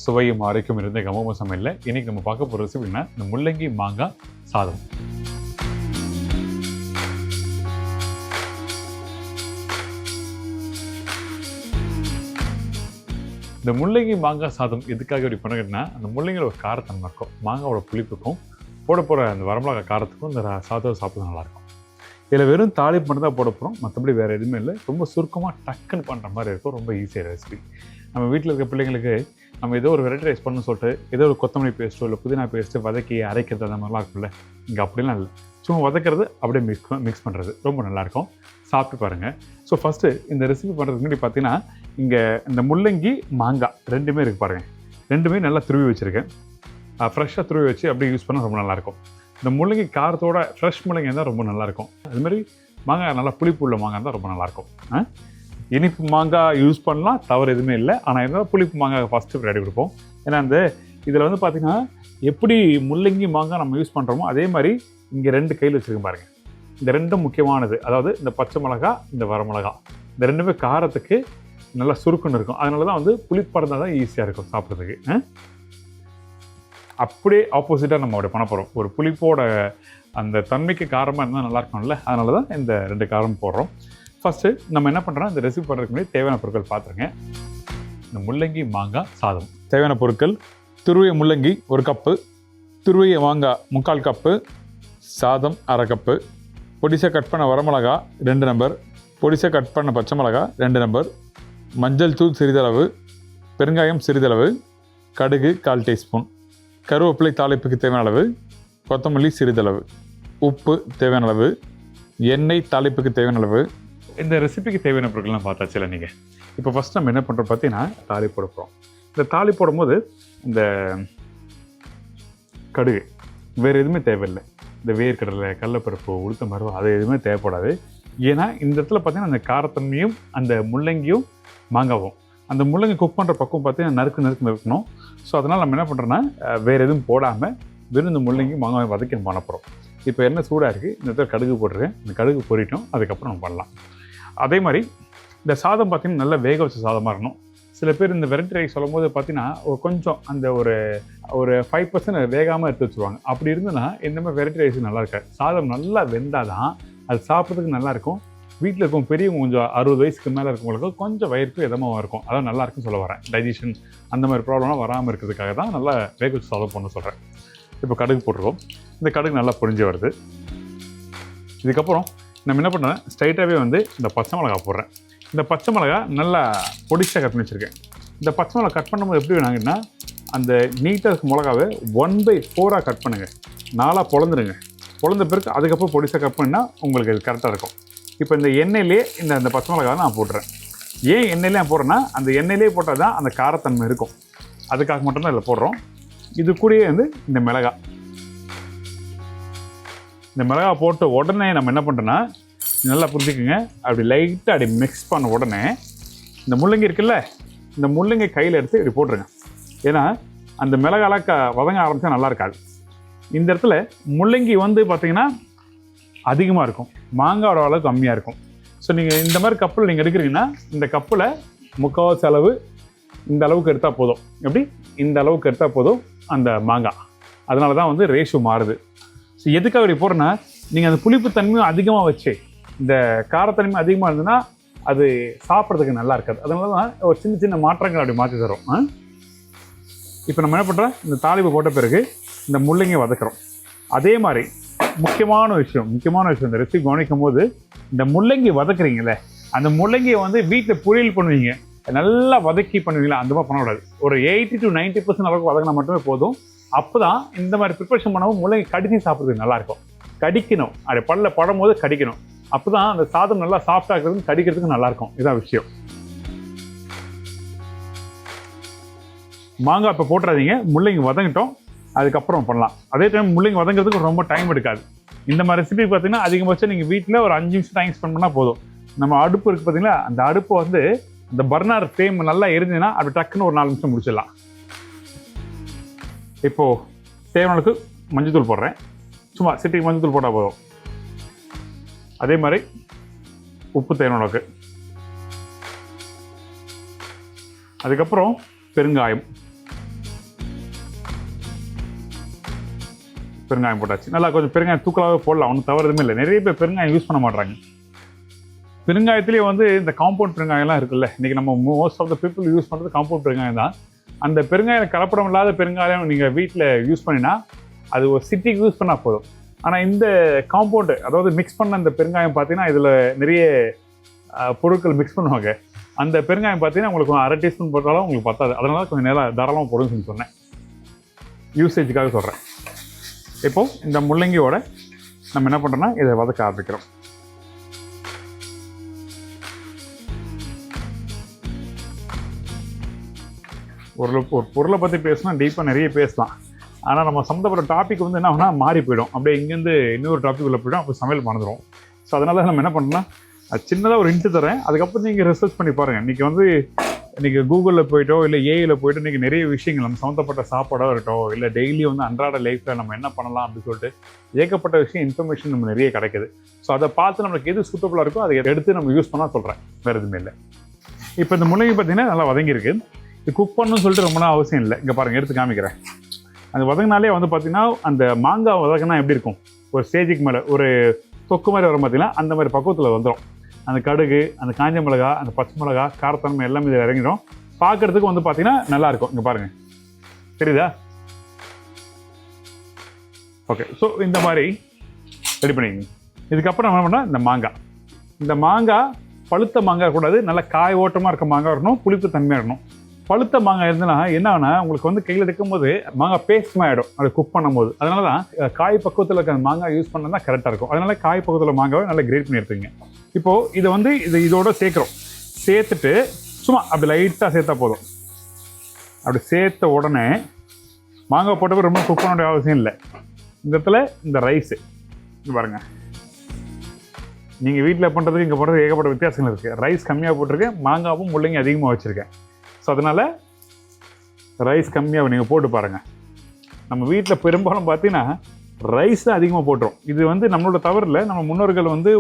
சுவையும் ஆரோக்கியம் இருந்த கமோம சமையல்ல இன்னைக்கு நம்ம பார்க்க போகிற ரெசிபின்னா இந்த முள்ளங்கி மாங்காய் சாதம். இந்த முள்ளங்கி மாங்காய் சாதம் எதுக்காக இப்படி பண்ணுறதுன்னா, அந்த முள்ளங்கியோட ஒரு காரத்தன்மை இருக்கும், மாங்காவோட புளிப்புக்கும் போட போகிற அந்த வரமிளகா காரத்துக்கும் இந்த சாதம் சாப்பிட நல்லாயிருக்கும். இதில் வெறும் தாளிப்பு மட்டும் தான் போட போகிறோம், மற்றபடி வேறு எதுவுமே இல்லை. ரொம்ப சுருக்கமாக டக்குன்னு பண்ணுற மாதிரி இருக்கும், ரொம்ப ஈஸியாக ரெசிபி. நம்ம வீட்டில் இருக்க பிள்ளைங்களுக்கு நம்ம ஏதோ ஒரு வெரைட்டி ரைஸ் பண்ணணும்னு சொல்லிட்டு ஏதோ ஒரு கொத்தமல்லி பேஸ்ட்டோ இல்லை புதினா பேஸ்ட்டு வதக்கி அரைக்கிறது அந்த மாதிரிலாம் இருக்கும்ல, இங்கே அப்படிலாம் இல்லை. சும்மா வதக்கிறது அப்படியே மிக்ஸ் பண்ணுறது ரொம்ப நல்லாயிருக்கும். சாப்பிட்டு பாருங்கள். ஸோ ஃபஸ்ட்டு இந்த ரெசிபி பண்ணுறதுக்கு முன்னாடி பார்த்தீங்கன்னா, இங்கே இந்த முள்ளங்கி மாங்காய் ரெண்டுமே இருக்குது பாருங்கள். ரெண்டுமே நல்லா துருவி வச்சுருக்கேன். ஃப்ரெஷ்ஷாக துருவி வச்சு அப்படியே யூஸ் பண்ணால் ரொம்ப நல்லாயிருக்கும். இந்த முள்ளங்கி காரத்தோட ஃப்ரெஷ் முள்ளங்கி தான் ரொம்ப நல்லாயிருக்கும். அதுமாதிரி மாங்காய் நல்லா புளிப்பு உள்ள மாங்காய் தான் ரொம்ப நல்லாயிருக்கும். இனிப்பு மாங்காய் யூஸ் பண்ணலாம், தவறு எதுவுமே இல்லை. ஆனால் இருந்தாலும் புளிப்பு மாங்காய் ஃபஸ்ட்டு ரெடி கொடுப்போம். ஏன்னா அந்த இதில் வந்து பார்த்திங்கன்னா, எப்படி முள்ளங்கி மாங்காய் நம்ம யூஸ் பண்ணுறோமோ அதே மாதிரி இங்கே ரெண்டு கையில் வச்சுருக்கேன் பாருங்கள். இந்த ரெண்டும் முக்கியமானது. அதாவது இந்த பச்சை மிளகா, இந்த வரமிளகா, இந்த ரெண்டுமே காரத்துக்கு நல்லா சுருக்குன்னு இருக்கும். அதனால தான் வந்து புளிப்படந்தா தான் ஈஸியாக இருக்கும் சாப்பிட்றதுக்கு. அப்படியே ஆப்போசிட்டாக நம்ம அப்படி பண்ண போகிறோம். ஒரு புளிப்போட அந்த தன்மைக்கு காரமாக இருந்தால் நல்லாயிருக்கும்ல, அதனால தான் இந்த ரெண்டு காரம் போடுறோம். ஃபஸ்ட்டு நம்ம என்ன பண்ணுறோம், இந்த ரெசிபி பண்ணுறதுக்கு முன்னாடி தேவையான பொருட்கள் பார்த்துருங்க. இந்த முள்ளங்கி மாங்காய் சாதம் தேவையான பொருட்கள்: துருவிய முள்ளங்கி 1 கப்பு, துருவிய மாங்காய் 3/4 கப்பு, சாதம் 1/2 கப்பு, பொடிசாக கட் பண்ண வரமிளகா 2 நம்பர், பொடிசாக கட் பண்ண பச்சை மிளகா 2 நம்பர், மஞ்சள் தூள் சிறிதளவு, பெருங்காயம் சிறிதளவு, கடுகு 1/4 டீஸ்பூன், கருவேப்பிலை தாளிப்புக்கு தேவையான அளவு, கொத்தமல்லி சிறிதளவு, உப்பு தேவையான அளவு, எண்ணெய் தாளிப்புக்கு தேவையான அளவு. இந்த ரெசிபிக்கு தேவையான பொருட்கள்லாம் பார்த்தாச்சு இல்லை நீங்கள். இப்போ ஃபஸ்ட் நம்ம என்ன பண்ணுறோம் பார்த்தீங்கன்னா, தாளிப்பு போட போகிறோம். இந்த தாளிப்பு போடும்போது இந்த கடுகு வேறு எதுவுமே தேவையில்லை. இந்த வேர்க்கடலை, கடலைப்பருப்பு, உளுத்தம் பருப்பு அது எதுவுமே தேவைப்படாது. ஏன்னா இந்த இடத்துல பார்த்தீங்கன்னா அந்த காரத்தன்மையும் அந்த முள்ளங்கியும் மாங்காவும், அந்த முள்ளங்கி குக் பண்ணுற பக்கம் பார்த்தீங்கன்னா நறுக்கு இருக்கணும். ஸோ அதனால் நம்ம என்ன பண்ணுறோன்னா, வேறு எதுவும் போடாமல் வெறும் இந்த முள்ளங்கி மாங்காய் வதக்கி நம்ம பண்ண போகிறோம். இப்போ எண்ணெய் சூடாக இருக்குது, இந்த இடத்துல கடுகு போட்டுருக்கேன். இந்த கடுகு பொரிட்டோம், அதுக்கப்புறம் நம்ம பண்ணலாம். அதே மாதிரி இந்த சாதம் பார்த்திங்கன்னா நல்லா வேக வச்ச சாதமாக இருக்கணும். சில பேர் இந்த வெரைட்டி ரைஸ் சொல்லும் போது பார்த்தீங்கன்னா கொஞ்சம் அந்த ஒரு 5% வேகாமல் எடுத்து வச்சுருவாங்க. அப்படி இருந்ததுன்னா இந்த மாதிரி வெரைட்டி ரைஸ் நல்லா இருக்காது. சாதம் நல்லா வெந்தால் தான் அது சாப்பிட்றதுக்கு நல்லாயிருக்கும். வீட்டில் இருக்கும் பெரியவங்க கொஞ்சம் 60 வயசுக்கு மேலே இருக்கவங்களுக்கு கொஞ்சம் வயிறுக்கு இதமாக இருக்கும். அதான் நல்லா இருக்குன்னு சொல்ல வரேன். டைஜஷன் அந்த மாதிரி ப்ராப்ளம்லாம் வராமல் இருக்கிறதுக்காக தான் நல்லா வேக வச்சு சாதம் பண்ண சொல்கிறேன். இப்போ கடுகு போட்டிருக்கோம். இந்த கடுகு நல்லா பொரிஞ்சு வருது. இதுக்கப்புறம் நம்ம என்ன பண்ணுறேன், ஸ்ட்ரைட்டாகவே வந்து இந்த பச்சை மிளகா போடுறேன். இந்த பச்சை மிளகா நல்லா பொடிசாக கட் பண்ணி வச்சுருக்கேன். இந்த பச்சை மிளகா கட் பண்ணும்போது எப்படி வேணாங்கன்னா, அந்த நீட்டாக இருக்க மிளகாவை 1/4 கட் பண்ணுங்கள். 4 பொழந்துருங்க. பொழந்த பிறகு அதுக்கப்புறம் பொடிசாக கட் பண்ணால் உங்களுக்கு இது கரெக்டாக இருக்கும். இப்போ இந்த எண்ணெயிலே இந்த பச்சை மிளகாவை நான் போட்டுறேன். ஏன் எண்ணெயிலே நான் போடுறேன்னா, அந்த எண்ணெயிலே போட்டால் தான் அந்த காரத்தன்மை இருக்கும். அதுக்காக மட்டும்தான் இதில் போடுறோம். இது கூடயே வந்து இந்த மிளகாய், இந்த மிளகாய் போட்டு உடனே நம்ம என்ன பண்ணுறோன்னா, நல்லா புரிஞ்சுக்குங்க, அப்படி லைட்டாக அப்படி மிக்ஸ் பண்ண உடனே இந்த முள்ளங்கி இருக்குல்ல, இந்த முள்ளங்கி கையில் எடுத்து இப்படி போட்டுருங்க. ஏன்னா அந்த மிளகாலாம் வதங்க ஆரம்பித்தா நல்லா இருக்காது. இந்த இடத்துல முள்ளங்கி வந்து பார்த்திங்கன்னா அதிகமாக இருக்கும், மாங்காயோட அளவு கம்மியாக இருக்கும். ஸோ நீங்கள் இந்த மாதிரி கப்பில் நீங்கள் எடுக்கிறீங்கன்னா, இந்த கப்பில் 3/4 அளவு இந்த அளவுக்கு எடுத்தால் போதும். எப்படி இந்த அளவுக்கு எடுத்தால் போதும் அந்த மாங்காய். அதனால தான் வந்து ரேஷியோ மாறுது. ஸோ எதுக்காக இப்படி போடுறேன்னா, நீங்கள் அந்த புளிப்பு தன்மையும் அதிகமாக வச்சு இந்த காரத்தன்மை அதிகமாக இருந்ததுன்னா அது சாப்பிட்றதுக்கு நல்லா இருக்காது. அதனால தான் ஒரு சின்ன மாற்றங்கள் அப்படி மாற்றி தரும். இப்போ நம்ம என்ன பண்ணுறோம், இந்த தாளிப்பு போட்ட பிறகு இந்த முள்ளங்கி வதக்குறோம். அதே மாதிரி முக்கியமான விஷயம் இந்த ரெசிபி கவனிக்கும் போது, இந்த முள்ளங்கி வதக்குறீங்களே, அந்த முள்ளங்கியை வந்து வீட்டில் பொரியல் பண்ணுவீங்க, நல்லா வதக்கி பண்ணுவீங்களா, அந்த மாதிரி பண்ணக்கூடாது. ஒரு 80 to 90% அளவுக்கு வதக்கினா மட்டுமே போதும். அப்போ தான் இந்த மாதிரி ப்ரிப்பரேஷன் பண்ணும்போது முள்ளங்கி கடிச்சு சாப்பிட்றதுக்கு நல்லாயிருக்கும். கடிக்கணும், அப்படி பல்ல படும் போது கடிக்கணும். அப்போ தான் அந்த சாதம் நல்லா சாஃப்டாக இருக்கிறது, கடிக்கிறதுக்கு நல்லாயிருக்கும். இதான் விஷயம். மாங்காய் இப்போ போட்டுறாதீங்க, முள்ளங்கி வதங்கிட்டோம், அதுக்கப்புறம் பண்ணலாம். அதே டைம் முள்ளங்கி வதங்கிறதுக்கு ரொம்ப டைம் எடுக்காது. இந்த மாதிரி ரெசிபி பார்த்தீங்கன்னா அதிகபட்சம் நீங்கள் வீட்டில் ஒரு 5 நிமிஷம் டைம் ஸ்பெண்ட் பண்ணால் போதும். நம்ம அடுப்பு இருக்குது பார்த்தீங்களா, அந்த அடுப்பை வந்து இந்த பர்னர் ஃப்ளேம் நல்லா எரிஞ்சுன்னா அப்படி டக்குன்னு ஒரு 4 நிமிஷம் முடிச்சிடலாம். இப்போது தேவையானதுக்கு மஞ்சள் போடுறேன். சும்மா சிட்டிக்கு மஞ்சள் போட்டால் போதும். அதே மாதிரி உப்பு தேவையானதுக்கு, அதுக்கப்புறம் பெருங்காயம், பெருங்காயம் போட்டாச்சு. நல்லா கொஞ்சம் பெருங்காயம் தூக்கலாகவே போடலாம், ஒன்றும் தவறு எதுவுமே இல்லை. நிறைய பேர் பெருங்காயம் யூஸ் பண்ண மாட்டாங்க. பெருங்காயத்துலேயே வந்து இந்த காம்பவுண்ட் பெருங்காயம்லாம் இருக்குல்ல, இன்றைக்கி நம்ம most of the people use பண்ணுறது காம்பவுண்ட் பெருங்காயம் தான். அந்த பெருங்காயம் கலப்படம் இல்லாத பெருங்காயம் நீங்கள் வீட்டில் யூஸ் பண்ணினா அது ஒரு சிட்டிக்கு யூஸ் பண்ணால் போதும். ஆனால் இந்த காம்பவுண்டு, அதாவது மிக்ஸ் பண்ண இந்த பெருங்காயம் பார்த்தீங்கன்னா இதில் நிறைய பொருட்கள் மிக்ஸ் பண்ணுவாங்க. அந்த பெருங்காயம் பார்த்தீங்கன்னா உங்களுக்கு 1/2 டீஸ்பூன் போட்டாலும் உங்களுக்கு பத்தாது. அதனால கொஞ்சம் நேரம் தாராளமாக போடுன்னு சொல்லி சொன்னேன், யூசேஜுக்காக சொல்கிறேன். இப்போது இந்த முள்ளங்கியோட நம்ம என்ன பண்ணுறோன்னா இதை வதக்க ஆரம்பிக்கிறோம். ஒரு பொருளை பற்றி பேசினா டீப்பாக நிறைய பேசலாம். ஆனால் நம்ம சம்மந்தப்பட்ட டாபிக் வந்து என்ன ஆகுனா மாறி போயிடும், அப்படியே இங்கேருந்து இன்னொரு டாபிக் உள்ள போய்டும், அப்போ சமையல் மறந்துடும். ஸோ அதனால நம்ம என்ன பண்ணோம்னா சின்னதாக ஒரு ஹிண்ட் தரேன், அதுக்கப்புறம் நீங்கள் ரிசர்ச் பண்ணி பாருங்கள். இன்றைக்கி கூகுளில் போய்ட்டோ இல்லை ஏஐயில் போய்ட்டு இன்றைக்கி நிறைய விஷயங்கள் நம்ம சம்மந்தப்பட்ட சாப்பாடாக இருக்கட்டும், இல்லை டெய்லி வந்து அன்றாட லைஃப்பில் நம்ம என்ன பண்ணலாம் அப்படின்னு சொல்லிட்டு ஏகப்பட்ட விஷயம் இன்ஃபர்மேஷன் நம்ம நிறைய கிடைக்குது. ஸோ அதை பார்த்து நம்மளுக்கு எது சூட்டபுளாக இருக்கோ அதை எடுத்து நம்ம யூஸ் பண்ணால் சொல்கிறேன், வேறு எதுவுமே இல்லை. இப்போ இந்த முள்ளங்கி பார்த்தீங்கன்னா நல்லா வதங்கியிருக்கு. இது குக் பண்ணணும்னு சொல்லிட்டு ரொம்ப நாள் அவசியம் இல்லை. இங்கே பாருங்கள், எடுத்து காமிக்கிறேன். அந்த வதங்கினாலே வந்து பார்த்தீங்கன்னா அந்த மாங்காய் வதங்கினா எப்படி இருக்கும், ஒரு ஸ்டேஜுக்கு மேலே ஒரு தொக்கு மாதிரி வரும் பார்த்தீங்கன்னா அந்த மாதிரி பக்குவத்தில் வந்துடும். அந்த கடுகு, அந்த காஞ்ச மிளகா, அந்த பச்சை மிளகா, காரத்தன்மை எல்லாமே இதில் இறங்கிடும். பார்க்குறதுக்கு வந்து பார்த்தீங்கன்னா நல்லாயிருக்கும். இங்கே பாருங்கள், தெரியுதா? ஓகே, ஸோ இந்த மாதிரி ரெடி பண்ணிக்கங்க. இதுக்கப்புறம் என்ன பண்ணால் இந்த மாங்காய் பழுத்த மாங்காய் கூடாது, நல்லா காய் ஓட்டமாக இருக்க மாங்காய் இருக்கணும், புளிப்பு தன்மையாக இருக்கணும். பழுத்த மாங்காய் இருந்ததுன்னா என்ன ஆகுனா உங்களுக்கு வந்து கையில் எடுக்கும்போது மாங்காய் பேஸ்ட் ஆகிடும் அதை குக் பண்ணும்போது. அதனால தான் காய் பக்குவத்தில் இருக்க மாங்காய் யூஸ் பண்ணால் தான் கரெக்டாக இருக்கும். அதனால காய் பக்குவத்தில் மாங்காவை நல்லா கிரேட் பண்ணி எடுத்துங்க. இப்போது இதை வந்து இதோட சேர்க்குறோம். சேர்த்துட்டு சும்மா அப்படி லைட்டாக சேர்த்தா போதும். அப்படி சேர்த்த உடனே மாங்காய் போட்டப்போ ரொம்ப குக் பண்ண வேண்டிய அவசியம் இல்லை. இந்த இடத்துல இந்த ரைஸு இது பாருங்கள், நீங்கள் வீட்டில் பண்ணுறதுக்கு இங்கே பண்ணுறது ஏகப்பட்ட வித்தியாசங்கள் இருக்குது. ரைஸ் கம்மியாக போட்டிருக்கேன், மாங்காவும் முள்ளங்கி அதிகமாக வச்சுருக்கேன். ஸோ அதனால் ரைஸ் கம்மியாக நீங்கள் போட்டு பாருங்கள். நம்ம வீட்டில் பெரும்பாலும் பார்த்தீங்கன்னா ரைஸ் தான் அதிகமாக போட்டுரும். இது வந்து நம்மளோட தவறில்லை, நம்ம முன்னோர்கள் வந்து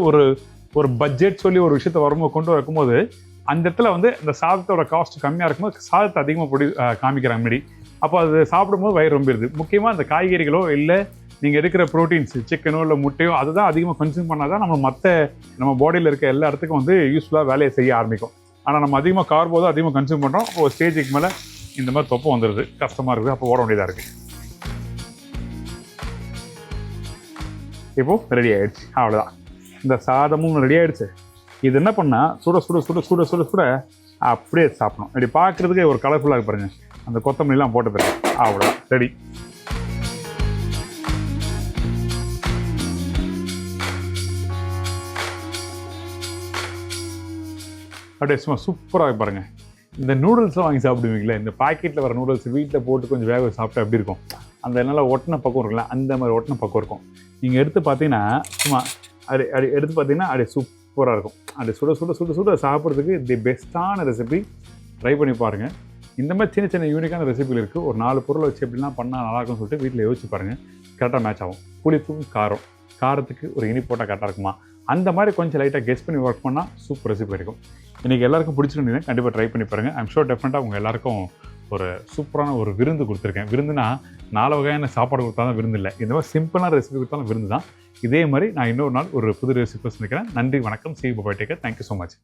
ஒரு பட்ஜெட் சொல்லி ஒரு விஷயத்தை கொண்டு வரும்போது அந்த இடத்துல வந்து இந்த சாதத்தோட காஸ்ட் கம்மியாக இருக்கும்போது சாதத்தை அதிகமாக காமிக்கிறாங்க முன்னாடி. அப்போ அது சாப்பிடும்போது வயிறு ரொம்பிடுது. முக்கியமாக அந்த காய்கறிகளோ இல்லை நீங்கள் எடுக்கிற ப்ரோட்டீன்ஸ் சிக்கனோ இல்லை முட்டையோ அதுதான் அதிகமாக கன்சியூம் பண்ணால் தான் நம்ம பாடியில் இருக்க எல்லா இடத்துக்கும் வந்து யூஸ்ஃபுல்லாக வேலையை செய்ய ஆரம்பிக்கும். ஆனால் நம்ம அதிகமாக கார்போதும் அதிகமாக கன்சியூம் பண்ணுறோம். ஒரு ஸ்டேஜுக்கு மேலே இந்த மாதிரி தொப்பை வந்துடுது, கஷ்டமாக இருக்குது, அப்போ ஓட வேண்டியதாக இருக்குது. இப்போது ரெடி ஆகிடுச்சு, அவ்வளோதான். இந்த சாதமும் ரெடி ஆகிடுச்சு. இது என்ன பண்ணால் சுட சுட சுட சுட சுட சுட அப்படியே சாப்பிடணும். இப்படி பார்க்குறதுக்கு ஒரு கலர்ஃபுல்லாக இருக்கு பாருங்கள். அந்த கொத்தமல்லாம் போட்டு தரேன், அவ்வளோதான் ரெடி. அப்படியே சும்மா சூப்பராக பாருங்கள். இந்த நூடுல்ஸ்லாம் வாங்கி சாப்பிடுவீங்களே, இந்த பாக்கெட்டில் வர நூடுல்ஸ் வீட்டில் போட்டு கொஞ்சம் வேக சாப்பிட்டா எப்படி இருக்கும், அந்த நல்லா ஒட்டின பக்கம் இருக்குல்ல, அந்த மாதிரி ஒட்டின பக்கம் இருக்கும். நீங்கள் எடுத்து பார்த்தீங்கன்னா சும்மா எடுத்து பார்த்தீங்கன்னா அப்படியே சூப்பராக இருக்கும். அப்படியே சுட சுட சுட சுட சாப்பிட்றதுக்கு தி பெஸ்ட்டான ரெசிபி. ட்ரை பண்ணி பாருங்கள். இந்த மாதிரி சின்ன சின்ன யூனிக்கான ரெசிபிகள் இருக்குது. ஒரு 4 பொருளை வச்சு எப்படிலாம் பண்ணால் நல்லாயிருக்கும்னு சொல்லிட்டு வீட்டில் யோசிச்சு பாருங்கள். கரெக்டாக மேட்ச் ஆகும். புளிப்பும் காரத்துக்கு ஒரு இனி போட்டால் கரெக்டாக இருக்குமா, அந்த மாதிரி கொஞ்சம் லைட்டாக கெஸ் பண்ணி ஒர்க் பண்ணால் சூப்பர் ரெசிபி இருக்கும். இன்றைக்கி எல்லாருக்கும் பிடிச்சிருந்தீங்கன்னா கண்டிப்பாக ட்ரை பண்ணி பாருங்கள். ஐம் ஷோர் டெஃபினட்டாக உங்கள் எல்லாருக்கும் ஒரு சூப்பரான ஒரு விருந்து கொடுத்துருக்கேன். விருந்துனா 4 வகையான சாப்பாடு கொடுத்தா தான் விருந்து இல்லை, இந்த மாதிரி சிம்பிளான ரெசிபி கொடுத்தாலும் விருந்து தான். இதே மாதிரி நான் இன்னொரு நாள் ஒரு புது ரெசிபி சந்திக்கிறேன். நன்றி, வணக்கம். See you, bye, take care. Thank you so much.